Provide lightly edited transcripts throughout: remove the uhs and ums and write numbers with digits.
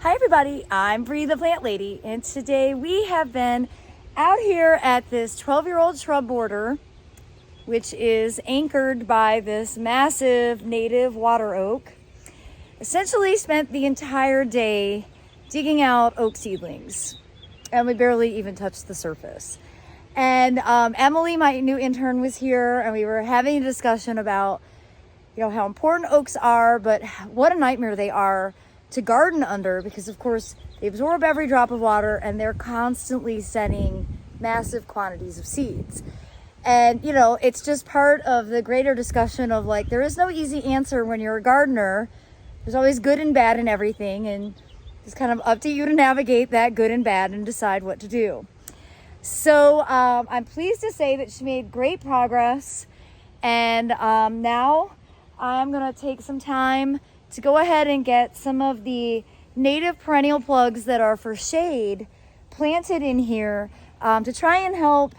Hi everybody, I'm Bree the Plant Lady, and today we have been out here at this 12-year-old shrub border, which is anchored by this massive native water oak. Essentially spent the entire day digging out oak seedlings, and we barely even touched the surface. And Emily, my new intern, was here, and we were having a discussion about how important oaks are, but what a nightmare they are to garden under, because of course they absorb every drop of water and they're constantly setting massive quantities of seeds. And it's just part of the greater discussion of there is no easy answer when you're a gardener. There's always good and bad in everything, and it's kind of up to you to navigate that good and bad and decide what to do. So I'm pleased to say that she made great progress, and now I'm gonna take some time to go ahead and get some of the native perennial plugs that are for shade planted in here to try and help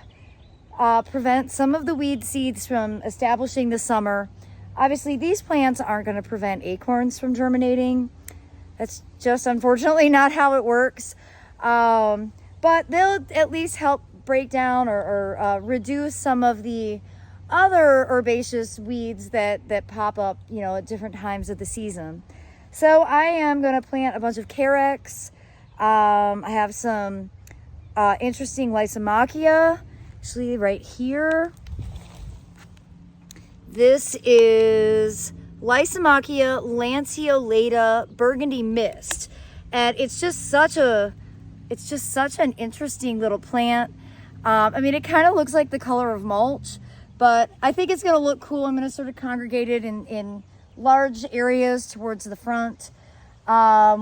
prevent some of the weed seeds from establishing this summer. Obviously, these plants aren't going to prevent acorns from germinating. That's just unfortunately not how it works. But they'll at least help break down or reduce some of the other herbaceous weeds that pop up, at different times of the season. So I am going to plant a bunch of carex. I have some interesting Lysomachia, actually right here. This is Lysomachia lanceolata burgundy mist, and it's just such an interesting little plant. It kind of looks like the color of mulch, but I think it's going to look cool. I'm going to sort of congregate it in large areas towards the front.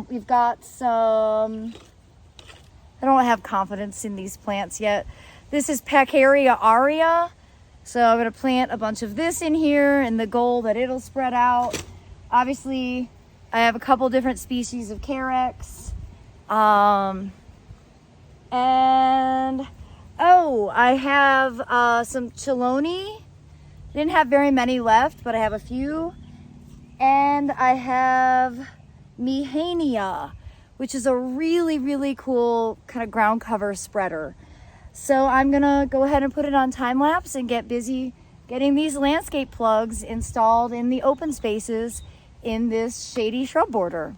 We've got some, I don't have confidence in these plants yet. This is Pecaria aria. So I'm going to plant a bunch of this in here in the goal that it'll spread out. Obviously, I have a couple different species of carex. I have some chelone. Didn't have very many left, but I have a few. And I have Mehania, which is a really, really cool kind of ground cover spreader. So I'm gonna go ahead and put it on time lapse and get busy getting these landscape plugs installed in the open spaces in this shady shrub border.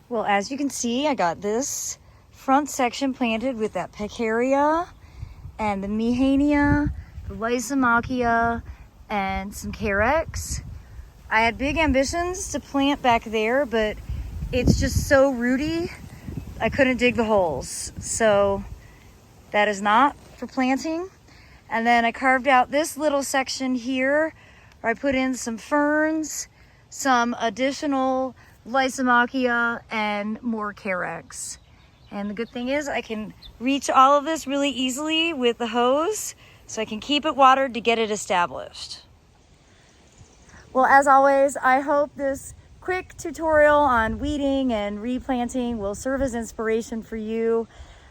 Well, as you can see, I got this front section planted with that Pecaria and the Mehania, the Lysomachia, and some carex. I had big ambitions to plant back there, but it's just so rooty, I couldn't dig the holes. So that is not for planting. And then I carved out this little section here where I put in some ferns, some additional Lysomachia, and more carex. And the good thing is I can reach all of this really easily with the hose, so I can keep it watered to get it established. Well, as always, I hope this quick tutorial on weeding and replanting will serve as inspiration for you.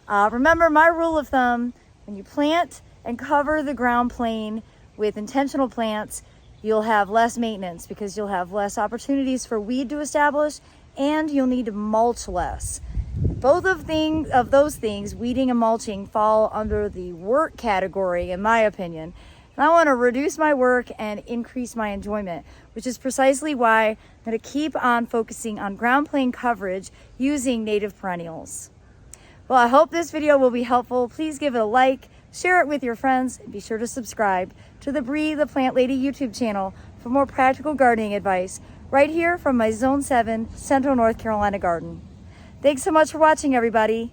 Remember my rule of thumb: when you plant and cover the ground plane with intentional plants, you'll have less maintenance because you'll have less opportunities for weed to establish, and you'll need to mulch less. Both of those things, weeding and mulching, fall under the work category, in my opinion. And I want to reduce my work and increase my enjoyment, which is precisely why I'm going to keep on focusing on ground plane coverage using native perennials. Well, I hope this video will be helpful. Please give it a like, share it with your friends, and be sure to subscribe to the Bree the Plant Lady YouTube channel for more practical gardening advice right here from my Zone 7 Central North Carolina garden. Thanks so much for watching, everybody.